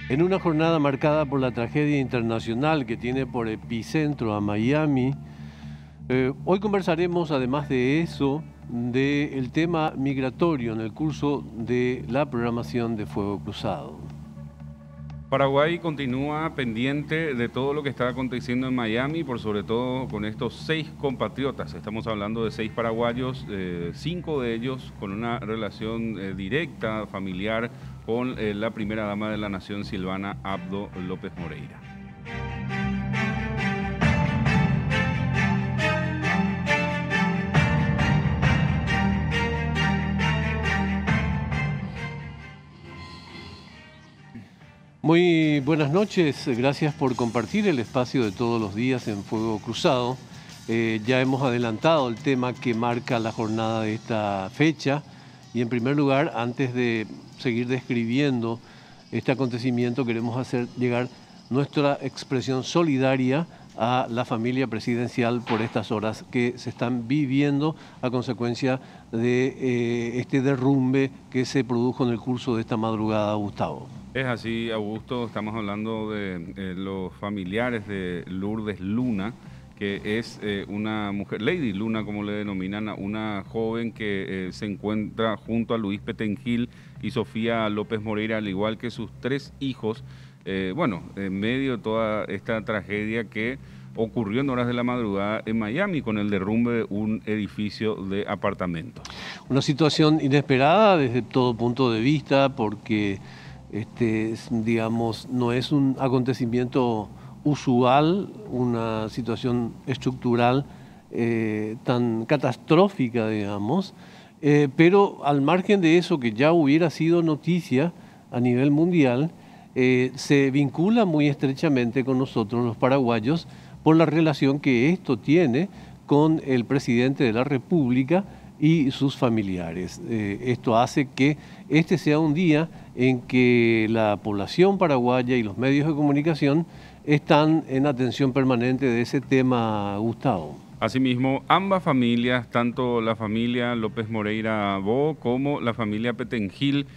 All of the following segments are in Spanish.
En una jornada marcada por la tragedia internacional que tiene por epicentro a Miami, hoy conversaremos, además de eso, del tema migratorio en el curso de la programación de Fuego Cruzado. Paraguay continúa pendiente de todo lo que está aconteciendo en Miami, por sobre todo con estos 6 compatriotas. Estamos hablando de 6 paraguayos, 5 de ellos con una relación directa, familiar, con la primera dama de la nación, Silvana Abdo López Moreira. Muy buenas noches, gracias por compartir el espacio de todos los días en Fuego Cruzado. Ya hemos adelantado el tema que marca la jornada de esta fecha y en primer lugar, antes de seguir describiendo este acontecimiento, queremos hacer llegar nuestra expresión solidaria a la familia presidencial por estas horas que se están viviendo a consecuencia de este derrumbe que se produjo en el curso de esta madrugada, Gustavo. Es así, Augusto, estamos hablando de los familiares de Lourdes Luna, que es una mujer, Lady Luna como le denominan, una joven que se encuentra junto a Luis Petengil y Sofía López Moreira, al igual que sus 3 hijos, en medio de toda esta tragedia que ocurrió en horas de la madrugada en Miami con el derrumbe de un edificio de apartamentos. Una situación inesperada desde todo punto de vista porque digamos, no es un acontecimiento usual, una situación estructural tan catastrófica, digamos, pero al margen de eso, que ya hubiera sido noticia a nivel mundial, se vincula muy estrechamente con nosotros los paraguayos por la relación que esto tiene con el presidente de la República y sus familiares. Esto hace que este sea un día en que la población paraguaya y los medios de comunicación están en atención permanente de ese tema, Gustavo. Asimismo, ambas familias, tanto la familia López Moreira Bo como la familia Petengil,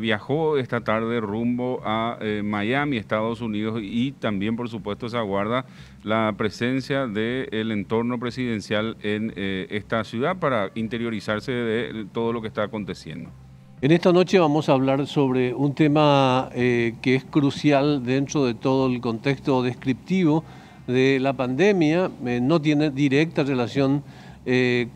viajó esta tarde rumbo a Miami, Estados Unidos, y también, por supuesto, se aguarda la presencia del entorno presidencial en esta ciudad para interiorizarse de todo lo que está aconteciendo. En esta noche vamos a hablar sobre un tema que es crucial dentro de todo el contexto descriptivo de la pandemia. No tiene directa relación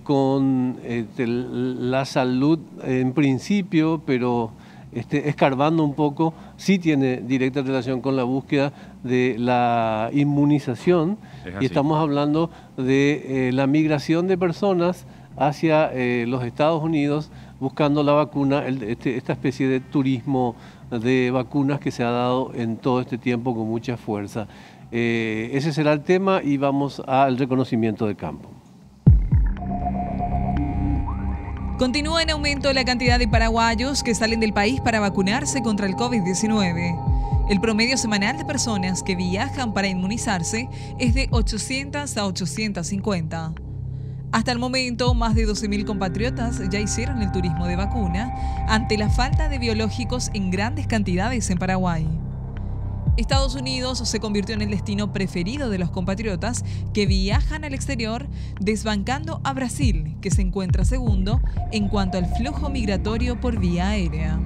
con la salud en principio, pero escarbando un poco, sí tiene directa relación con la búsqueda de la inmunización. Y estamos hablando de la migración de personas hacia los Estados Unidos buscando la vacuna, esta especie de turismo de vacunas que se ha dado en todo este tiempo con mucha fuerza. Ese será el tema y vamos al reconocimiento de campo. Continúa en aumento la cantidad de paraguayos que salen del país para vacunarse contra el COVID-19. El promedio semanal de personas que viajan para inmunizarse es de 800 a 850. Hasta el momento, más de 12.000 compatriotas ya hicieron el turismo de vacuna ante la falta de biológicos en grandes cantidades en Paraguay. Estados Unidos se convirtió en el destino preferido de los compatriotas que viajan al exterior, desbancando a Brasil, que se encuentra segundo en cuanto al flujo migratorio por vía aérea.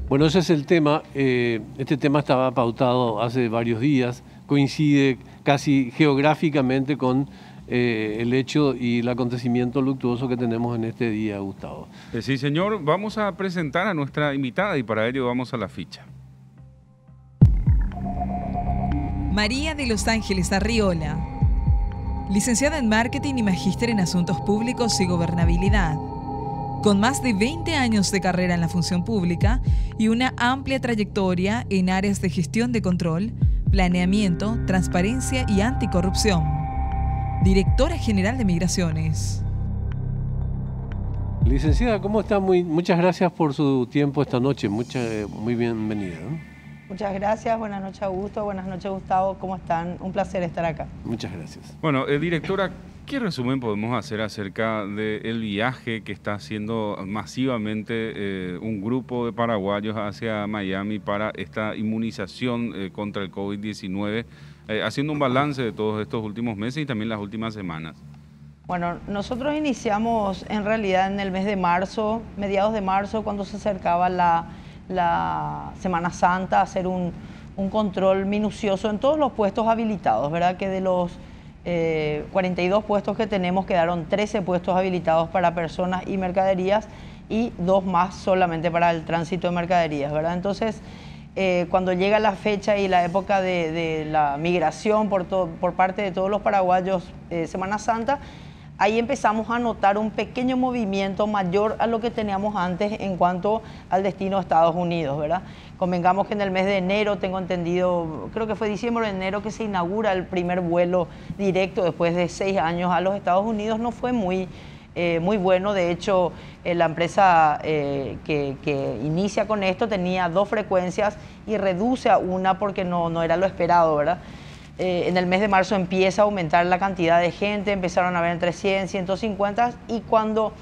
Bueno, ese es el tema. Este tema estaba pautado hace varios días, coincide casi geográficamente con el hecho y el acontecimiento luctuoso que tenemos en este día, Gustavo. Sí, señor. Vamos a presentar a nuestra invitada y para ello vamos a la ficha. María de Los Ángeles Arriola, licenciada en Marketing y magíster en Asuntos Públicos y Gobernabilidad. Con más de 20 años de carrera en la función pública y una amplia trayectoria en áreas de gestión de control, planeamiento, transparencia y anticorrupción. Directora General de Migraciones. Licenciada, ¿cómo está? Muchas gracias por su tiempo esta noche. Muy bienvenida, ¿no? Muchas gracias. Buenas noches, Augusto. Buenas noches, Gustavo. ¿Cómo están? Un placer estar acá. Muchas gracias. Bueno, directora, ¿Qué resumen podemos hacer acerca del viaje que está haciendo masivamente un grupo de paraguayos hacia Miami para esta inmunización contra el COVID-19, haciendo un balance de todos estos últimos meses y también las últimas semanas? Bueno, nosotros iniciamos en realidad en el mes de marzo, mediados de marzo, cuando se acercaba la Semana Santa, a hacer un control minucioso en todos los puestos habilitados, ¿verdad? Que de los 42 puestos que tenemos quedaron 13 puestos habilitados para personas y mercaderías y 2 más solamente para el tránsito de mercaderías, ¿verdad? Entonces, cuando llega la fecha y la época de la migración por parte de todos los paraguayos, Semana Santa, ahí empezamos a notar un pequeño movimiento mayor a lo que teníamos antes en cuanto al destino de Estados Unidos, ¿verdad? Convengamos que en el mes de enero, tengo entendido, creo que fue diciembre o enero que se inaugura el primer vuelo directo después de 6 años a los Estados Unidos. No fue muy bueno. De hecho, la empresa que inicia con esto tenía 2 frecuencias y reduce a una porque no era lo esperado, ¿verdad? En el mes de marzo empieza a aumentar la cantidad de gente, empezaron a haber entre 100, 150, y cuando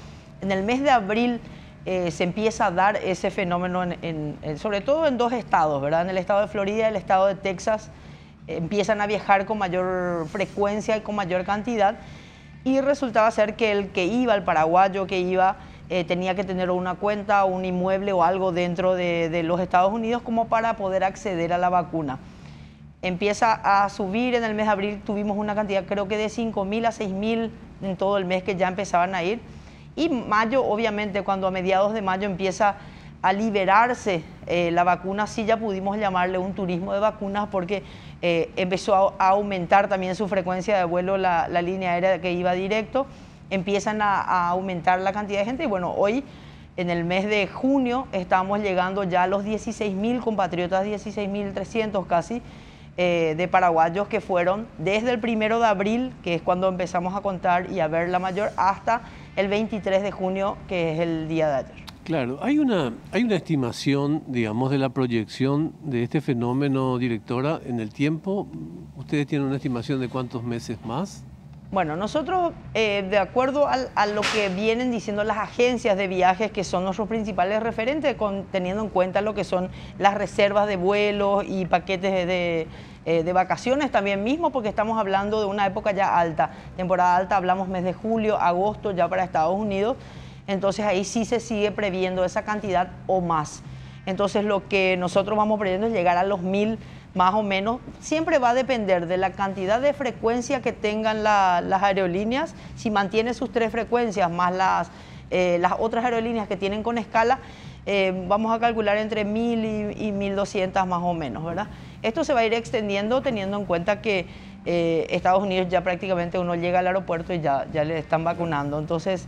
en el mes de abril se empieza a dar ese fenómeno, sobre todo en 2 estados, ¿verdad? En el estado de Florida y el estado de Texas, empiezan a viajar con mayor frecuencia y con mayor cantidad, y resultaba ser que el paraguayo que iba, tenía que tener una cuenta, un inmueble o algo dentro de los Estados Unidos como para poder acceder a la vacuna. Empieza a subir. En el mes de abril tuvimos una cantidad creo que de 5.000 a 6.000 en todo el mes que ya empezaban a ir. Y mayo, obviamente, cuando a mediados de mayo empieza a liberarse la vacuna, sí ya pudimos llamarle un turismo de vacunas porque empezó a aumentar también su frecuencia de vuelo la línea aérea que iba directo. Empiezan a aumentar la cantidad de gente y bueno, hoy en el mes de junio estamos llegando ya a los 16.000 compatriotas, 16.300 casi, de paraguayos que fueron desde el 1 de abril, que es cuando empezamos a contar y a ver la mayor, hasta el 23 de junio, que es el día de ayer. Claro, hay una estimación, digamos, de la proyección de este fenómeno, directora, en el tiempo. ¿Ustedes tienen una estimación de cuántos meses más? Bueno, nosotros, de acuerdo a lo que vienen diciendo las agencias de viajes, que son nuestros principales referentes, teniendo en cuenta lo que son las reservas de vuelos y paquetes de vacaciones también mismo, porque estamos hablando de una época ya alta, temporada alta, hablamos mes de julio, agosto ya para Estados Unidos, entonces ahí sí se sigue previendo esa cantidad o más. Entonces lo que nosotros vamos previendo es llegar a los 1.000 más o menos. Siempre va a depender de la cantidad de frecuencia que tengan las aerolíneas. Si mantiene sus 3 frecuencias más las otras aerolíneas que tienen con escala, vamos a calcular entre 1.000 y 1.200 más o menos, ¿verdad? Esto se va a ir extendiendo teniendo en cuenta que Estados Unidos ya prácticamente uno llega al aeropuerto y ya le están vacunando. Entonces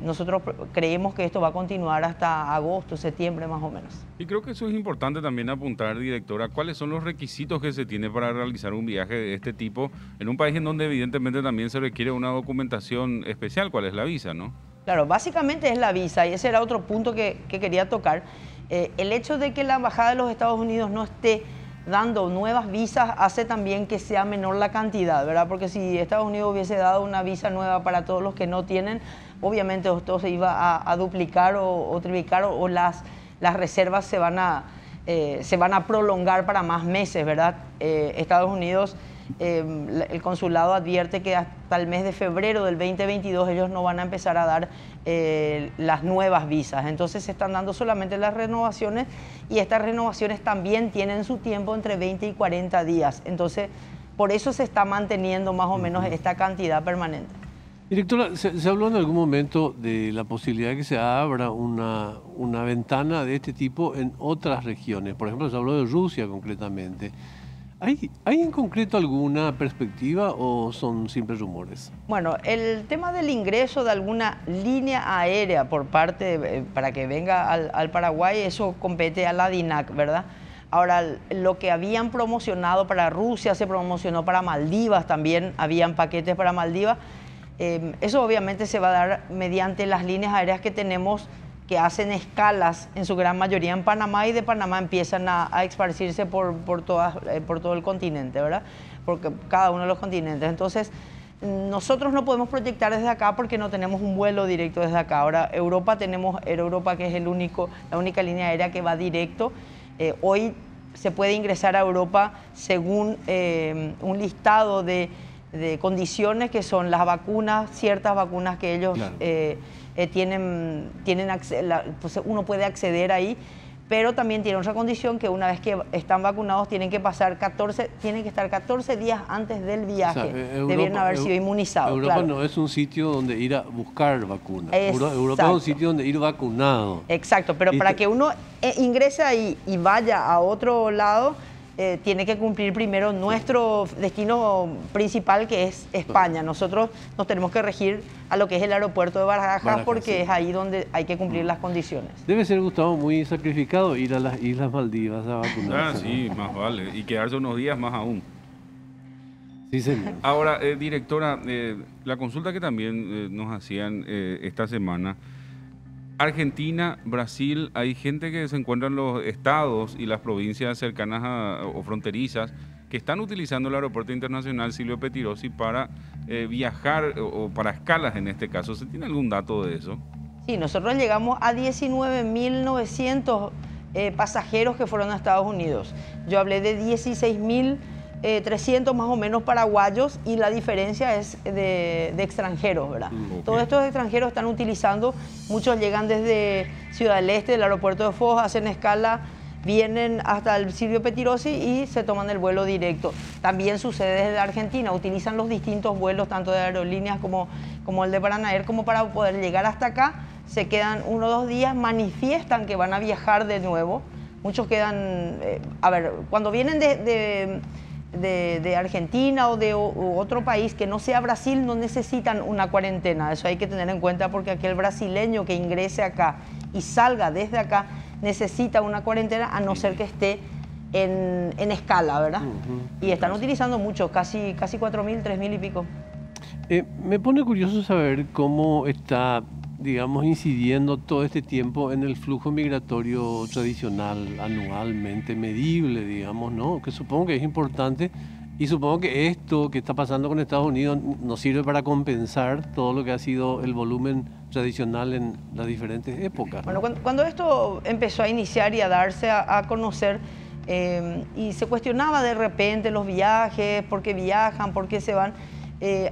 nosotros creemos que esto va a continuar hasta agosto, septiembre más o menos. Y creo que eso es importante también apuntar, directora, cuáles son los requisitos que se tiene para realizar un viaje de este tipo en un país en donde evidentemente también se requiere una documentación especial. ¿Cuál es la visa, no? Claro, básicamente es la visa, y ese era otro punto que quería tocar. El hecho de que la Embajada de los Estados Unidos no esté dando nuevas visas hace también que sea menor la cantidad, ¿verdad? Porque si Estados Unidos hubiese dado una visa nueva para todos los que no tienen, obviamente esto se iba a duplicar o triplicar, o las reservas se van a prolongar para más meses, ¿verdad? Estados Unidos, el consulado advierte que hasta el mes de febrero del 2022 ellos no van a empezar a dar las nuevas visas. Entonces se están dando solamente las renovaciones, y estas renovaciones también tienen su tiempo entre 20 y 40 días. Entonces, por eso se está manteniendo más o menos esta cantidad permanente. Directora, ¿se habló en algún momento de la posibilidad de que se abra una ventana de este tipo en otras regiones? Por ejemplo, se habló de Rusia concretamente. ¿Hay en concreto alguna perspectiva o son simples rumores? Bueno, el tema del ingreso de alguna línea aérea por parte, para que venga al Paraguay, eso compete a la DINAC, ¿verdad? Ahora, lo que habían promocionado para Rusia se promocionó para Maldivas, también habían paquetes para Maldivas. Eso obviamente se va a dar mediante las líneas aéreas que tenemos, que hacen escalas en su gran mayoría en Panamá, y de Panamá empiezan a esparcirse por todo el continente, ¿verdad? Porque cada uno de los continentes. Entonces, nosotros no podemos proyectar desde acá porque no tenemos un vuelo directo desde acá. Ahora, Europa tenemos Air Europa, que es la única línea aérea que va directo. Hoy se puede ingresar a Europa según un listado de condiciones que son las vacunas, ciertas vacunas que ellos Claro. pues uno puede acceder ahí, pero también tiene otra condición, que una vez que están vacunados tienen que estar 14 días antes del viaje, O sea, debieron haber sido inmunizados. Europa claro. no es un sitio donde ir a buscar vacunas. Exacto. Europa es un sitio donde ir vacunado. Exacto, pero para que uno ingrese ahí y vaya a otro lado, tiene que cumplir primero nuestro destino principal, que es España. Nosotros nos tenemos que regir a lo que es el aeropuerto de Barajas, porque sí. es ahí donde hay que cumplir las condiciones. Debe ser, Gustavo, muy sacrificado ir a las Islas Maldivas a vacunarse. Sí, más vale. Y quedarse unos días más aún. Sí, señor. Ahora, directora, la consulta que también nos hacían esta semana, Argentina, Brasil, hay gente que se encuentra en los estados y las provincias cercanas o fronterizas que están utilizando el aeropuerto internacional Silvio Pettirossi para viajar o para escalas en este caso. ¿Se tiene algún dato de eso? Sí, nosotros llegamos a 19.900 pasajeros que fueron a Estados Unidos. Yo hablé de 16.300 más o menos paraguayos, y la diferencia es de extranjeros, ¿verdad? Okay. Todos estos extranjeros están utilizando, muchos llegan desde Ciudad del Este, del aeropuerto de Foz, hacen escala, vienen hasta el Silvio Pettirossi y se toman el vuelo directo. También sucede desde Argentina, utilizan los distintos vuelos, tanto de aerolíneas como el de Paranair, como para poder llegar hasta acá. Se quedan 1 o 2 días, manifiestan que van a viajar de nuevo. Muchos quedan, cuando vienen de Argentina o de otro país que no sea Brasil, no necesitan una cuarentena. Eso hay que tener en cuenta, porque aquel brasileño que ingrese acá y salga desde acá necesita una cuarentena, a no ser que esté en escala, ¿verdad? Y están utilizando mucho, casi 4.000, 3.000 y pico. Me pone curioso saber cómo está, digamos, incidiendo todo este tiempo en el flujo migratorio tradicional, anualmente medible, digamos, ¿no? Que supongo que es importante, y supongo que esto que está pasando con Estados Unidos nos sirve para compensar todo lo que ha sido el volumen tradicional en las diferentes épocas, ¿no? Bueno, cuando esto empezó a iniciar y a darse a conocer, y se cuestionaba de repente los viajes, por qué viajan, por qué se van,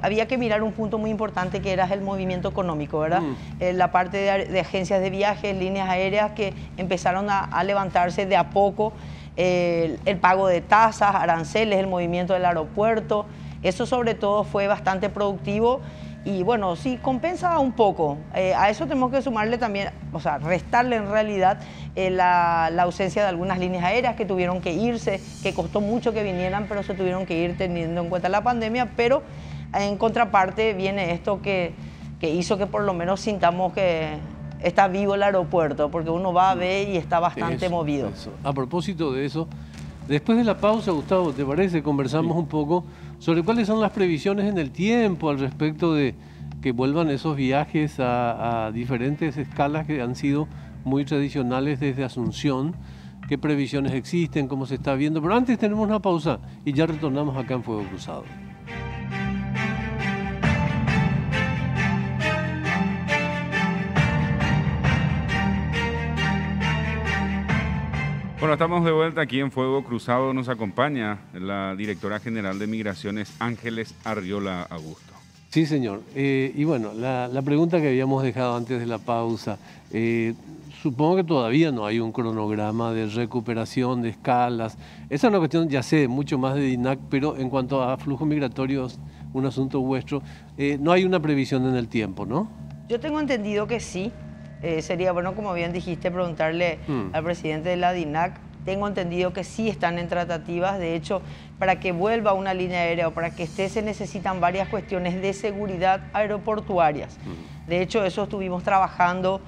había que mirar un punto muy importante, que era el movimiento económico, ¿verdad? La parte de agencias de viajes, líneas aéreas, que empezaron a levantarse de a poco, el pago de tasas, aranceles, el movimiento del aeropuerto. Eso sobre todo fue bastante productivo, y bueno, sí compensa un poco. A eso tenemos que sumarle también, o sea, restarle en realidad la ausencia de algunas líneas aéreas que tuvieron que irse, que costó mucho que vinieran, pero se tuvieron que ir teniendo en cuenta la pandemia. Pero en contraparte viene esto que hizo que por lo menos sintamos que está vivo el aeropuerto, porque uno va a ver y está bastante movido. Eso. A propósito de eso, después de la pausa, Gustavo, ¿te parece? Conversamos un poco sobre cuáles son las previsiones en el tiempo al respecto de que vuelvan esos viajes a diferentes escalas que han sido muy tradicionales desde Asunción. ¿Qué previsiones existen? ¿Cómo se está viendo? Pero antes tenemos una pausa y ya retornamos acá en Fuego Cruzado. Bueno, estamos de vuelta aquí en Fuego Cruzado. Nos acompaña la directora general de Migraciones, Ángeles Arriola Augusto. Sí, señor. Y bueno, la pregunta que habíamos dejado antes de la pausa, supongo que todavía no hay un cronograma de recuperación de escalas. Esa es una cuestión, ya sé, mucho más de DINAC, pero en cuanto a flujos migratorios, un asunto vuestro, no hay una previsión en el tiempo, ¿no? Yo tengo entendido que sí. Sería bueno, como bien dijiste, preguntarle al presidente de la DINAC. Tengo entendido que sí están en tratativas. De hecho, para que vuelva una línea aérea o para que esté, se necesitan varias cuestiones de seguridad aeroportuarias. De hecho, eso estuvimos trabajando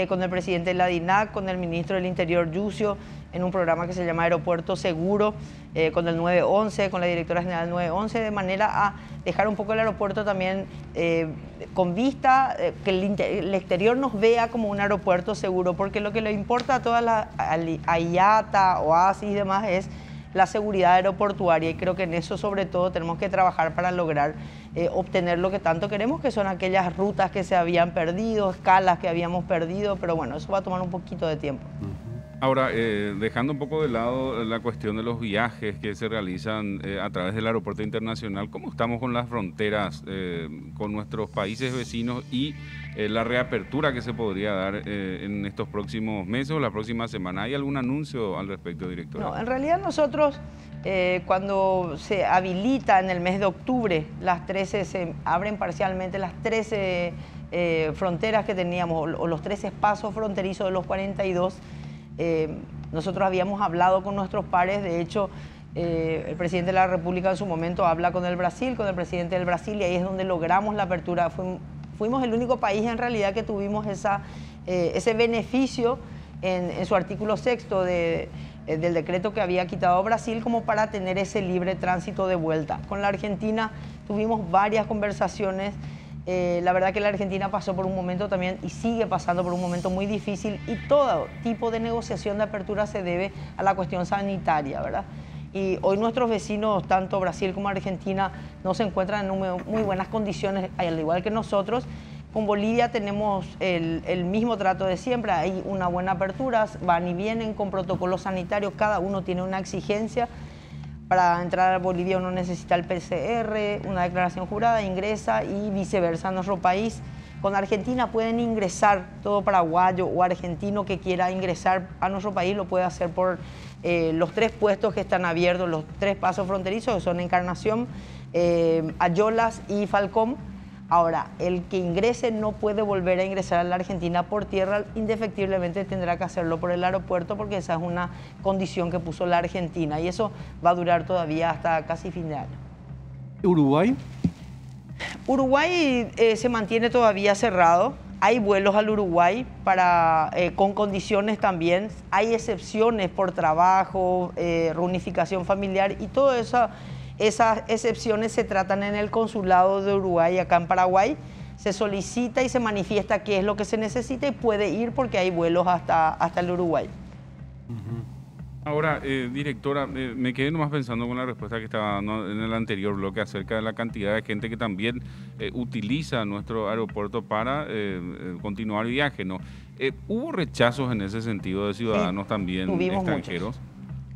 con el presidente de la DINAC, con el ministro del Interior, Yucio, en un programa que se llama Aeropuerto Seguro, con el 911, con la directora general del 911, de manera a dejar un poco el aeropuerto también con vista, que el exterior nos vea como un aeropuerto seguro, porque lo que le importa a todas las IATA, OASI y demás es la seguridad aeroportuaria, y creo que en eso sobre todo tenemos que trabajar para lograr obtener lo que tanto queremos, que son aquellas rutas que se habían perdido, escalas que habíamos perdido, pero bueno, eso va a tomar un poquito de tiempo. Ahora, dejando un poco de lado la cuestión de los viajes que se realizan a través del aeropuerto internacional, ¿cómo estamos con las fronteras con nuestros países vecinos y la reapertura que se podría dar en estos próximos meses o la próxima semana? ¿Hay algún anuncio al respecto, directora? No, en realidad nosotros, cuando se habilita en el mes de octubre, se abren parcialmente las 13 fronteras que teníamos, o los 13 pasos fronterizos de los 42. Nosotros habíamos hablado con nuestros pares, de hecho el presidente de la República en su momento habla con el Brasil, con el presidente del Brasil, y ahí es donde logramos la apertura. Fuimos el único país en realidad que tuvimos ese beneficio en su artículo 6º del decreto que había quitado Brasil, como para tener ese libre tránsito de vuelta. Con la Argentina tuvimos varias conversaciones. La verdad que la Argentina pasó por un momento también y sigue pasando por un momento muy difícil, y todo tipo de negociación de apertura se debe a la cuestión sanitaria, ¿verdad? Y hoy nuestros vecinos, tanto Brasil como Argentina, no se encuentran en muy buenas condiciones, al igual que nosotros. Con Bolivia tenemos el mismo trato de siempre, hay una buena apertura, van y vienen con protocolos sanitarios, cada uno tiene una exigencia. Para entrar a Bolivia uno necesita el PCR, una declaración jurada, ingresa, y viceversa en nuestro país. Con Argentina pueden ingresar, todo paraguayo o argentino que quiera ingresar a nuestro país lo puede hacer por los 3 puestos que están abiertos, los 3 pasos fronterizos, que son Encarnación, Ayolas y Falcón. Ahora, el que ingrese no puede volver a ingresar a la Argentina por tierra, indefectiblemente tendrá que hacerlo por el aeropuerto, porque esa es una condición que puso la Argentina, y eso va a durar todavía hasta casi fin de año. ¿Uruguay? Uruguay se mantiene todavía cerrado. Hay vuelos al Uruguay con condiciones también. Hay excepciones por trabajo, reunificación familiar, y todo eso. Esas excepciones se tratan en el consulado de Uruguay acá en Paraguay. Se solicita y se manifiesta qué es lo que se necesita y puede ir, porque hay vuelos hasta el Uruguay. Ahora, directora, me quedé nomás pensando con la respuesta que estaba dando en el anterior bloque acerca de la cantidad de gente que también utiliza nuestro aeropuerto para continuar el viaje, ¿no? ¿Hubo rechazos en ese sentido de ciudadanos también extranjeros? Muchos.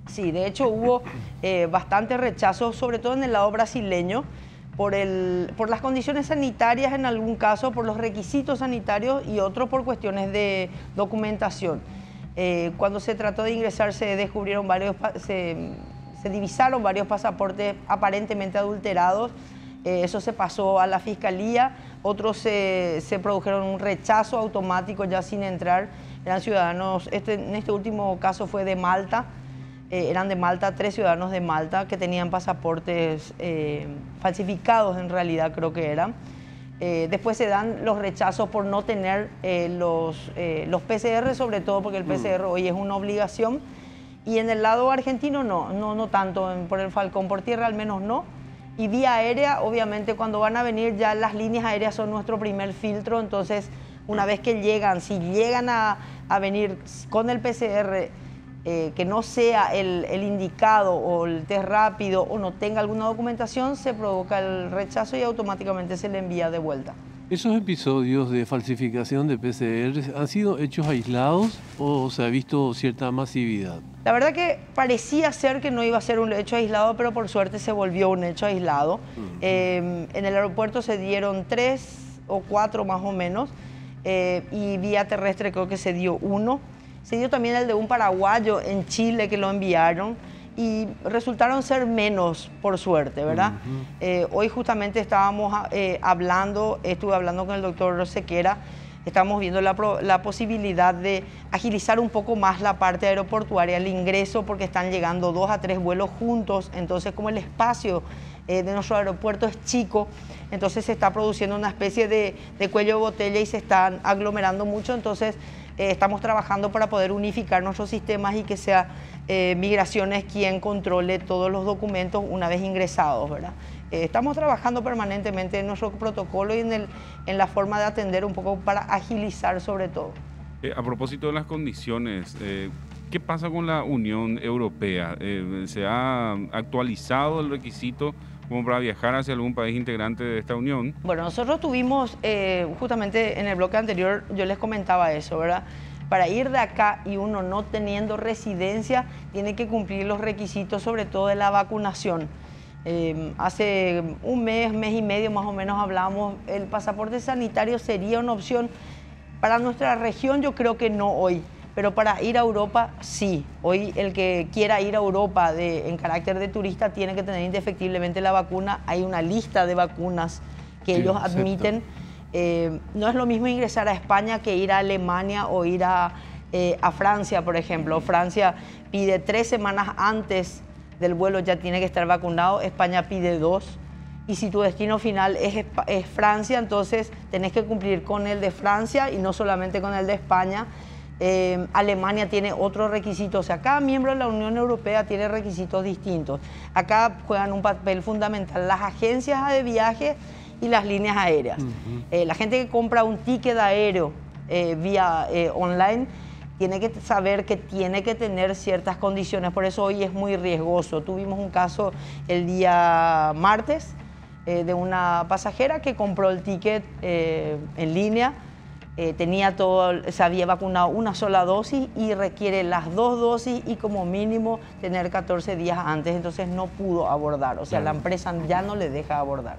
Sí, de hecho hubo bastante rechazo, sobre todo en el lado brasileño, por las condiciones sanitarias en algún caso, por los requisitos sanitarios, y otros por cuestiones de documentación. Cuando se trató de ingresar se divisaron varios pasaportes aparentemente adulterados. Eso se pasó a la fiscalía. Otros se produjeron un rechazo automático ya sin entrar. Eran ciudadanos, en este último caso fue de Malta. Eran de Malta, 3 ciudadanos de Malta que tenían pasaportes falsificados, en realidad creo que eran. Después se dan los rechazos por no tener los PCR, sobre todo porque el PCR hoy es una obligación. Y en el lado argentino no tanto, por el Falcón por tierra al menos no. Y vía aérea, obviamente cuando van a venir ya las líneas aéreas son nuestro primer filtro, entonces una vez que llegan, si llegan a venir con el PCR, que no sea el indicado o el test rápido o no tenga alguna documentación, se provoca el rechazo y automáticamente se le envía de vuelta. ¿Esos episodios de falsificación de PCR han sido hechos aislados o se ha visto cierta masividad? La verdad que parecía ser que no iba a ser un hecho aislado, pero por suerte se volvió un hecho aislado. En el aeropuerto se dieron 3 o 4 más o menos, y vía terrestre creo que se dio 1. Se dio también el de un paraguayo en Chile que lo enviaron, y resultaron ser menos, por suerte, ¿verdad? Hoy justamente estábamos estuve hablando con el doctor Sequera, estamos viendo la posibilidad de agilizar un poco más la parte aeroportuaria, el ingreso, porque están llegando 2 a 3 vuelos juntos. Entonces, como el espacio de nuestro aeropuerto es chico, entonces se está produciendo una especie de cuello de botella y se están aglomerando mucho. Entonces estamos trabajando para poder unificar nuestros sistemas y que sea Migraciones quien controle todos los documentos una vez ingresados, ¿verdad? Estamos trabajando permanentemente en nuestro protocolo y en la forma de atender un poco para agilizar sobre todo. A propósito de las condiciones, ¿Qué pasa con la Unión Europea? ¿Se ha actualizado el requisito como para viajar hacia algún país integrante de esta unión? Bueno, nosotros tuvimos, justamente en el bloque anterior, yo les comentaba eso, ¿verdad? Para ir de acá y uno no teniendo residencia, tiene que cumplir los requisitos, sobre todo de la vacunación. Hace un mes y medio más o menos hablamos, el pasaporte sanitario sería una opción. Para nuestra región yo creo que no hoy, pero para ir a Europa sí. Hoy el que quiera ir a Europa en carácter de turista tiene que tener indefectiblemente la vacuna. Hay una lista de vacunas que ellos admiten. No es lo mismo ingresar a España que ir a Alemania o ir a Francia, por ejemplo. Francia pide 3 semanas antes del vuelo ya tiene que estar vacunado, España pide 2. Y si tu destino final es Francia, entonces tenés que cumplir con el de Francia y no solamente con el de España. Alemania tiene otros requisitos, o sea, cada miembro de la Unión Europea tiene requisitos distintos. Acá juegan un papel fundamental las agencias de viaje y las líneas aéreas. La gente que compra un ticket aéreo vía online tiene que saber que tiene que tener ciertas condiciones, por eso hoy es muy riesgoso. Tuvimos un caso el día martes de una pasajera que compró el ticket en línea, tenía todo, se había vacunado una sola dosis y requiere las 2 dosis y como mínimo tener 14 días antes, entonces no pudo abordar, o sea, la empresa ya no le deja abordar.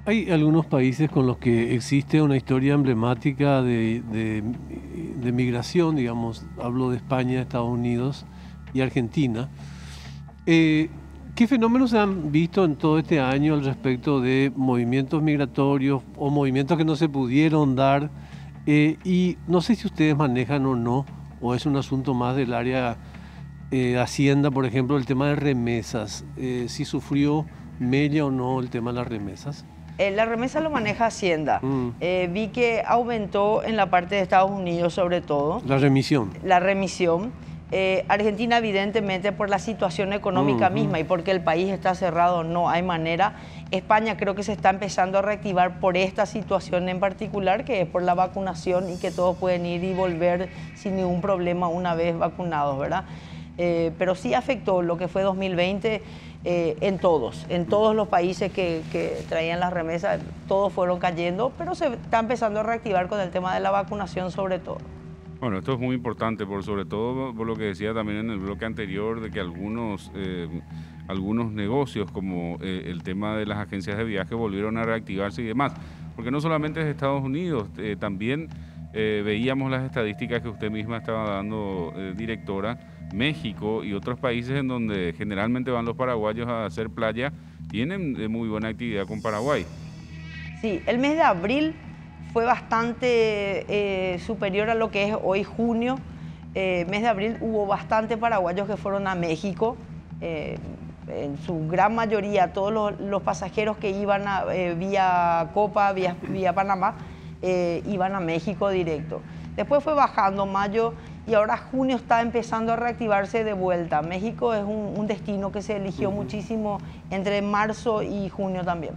Hay algunos países con los que existe una historia emblemática de migración, digamos, hablo de España, Estados Unidos y Argentina. ¿Qué fenómenos se han visto en todo este año al respecto de movimientos migratorios o movimientos que no se pudieron dar? Y no sé si ustedes manejan o no, o es un asunto más del área Hacienda, por ejemplo, el tema de remesas. ¿Si sufrió mella o no el tema de las remesas? La remesa lo maneja Hacienda. Vi que aumentó en la parte de Estados Unidos sobre todo. La remisión. La remisión. Argentina evidentemente por la situación económica misma y porque el país está cerrado no hay manera. España creo que se está empezando a reactivar por esta situación en particular, que es por la vacunación y que todos pueden ir y volver sin ningún problema una vez vacunados, ¿verdad? Pero sí afectó lo que fue 2020 en todos los países que traían las remesas, todos fueron cayendo, pero se está empezando a reactivar con el tema de la vacunación sobre todo. Bueno, esto es muy importante, sobre todo por lo que decía también en el bloque anterior, de que algunos negocios, como el tema de las agencias de viaje, volvieron a reactivarse y demás. Porque no solamente es Estados Unidos, también veíamos las estadísticas que usted misma estaba dando, directora, México y otros países en donde generalmente van los paraguayos a hacer playa, tienen muy buena actividad con Paraguay. Sí, el mes de abril fue bastante superior a lo que es hoy junio. Mes de abril hubo bastante paraguayos que fueron a México. En su gran mayoría, todos los pasajeros que iban vía Copa, vía Panamá, iban a México directo. Después fue bajando mayo y ahora junio está empezando a reactivarse de vuelta. México es un destino que se eligió muchísimo entre marzo y junio también.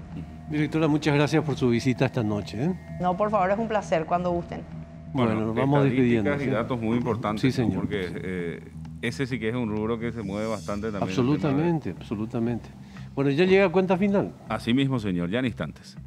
Directora, muchas gracias por su visita esta noche. No, por favor, es un placer cuando gusten. Bueno, nos vamos despidiendo. Y datos muy importantes, sí, señor. Porque ese sí que es un rubro que se mueve bastante también. Absolutamente, absolutamente. Bueno, ya llega a cuenta final. Así mismo, señor, ya en instantes.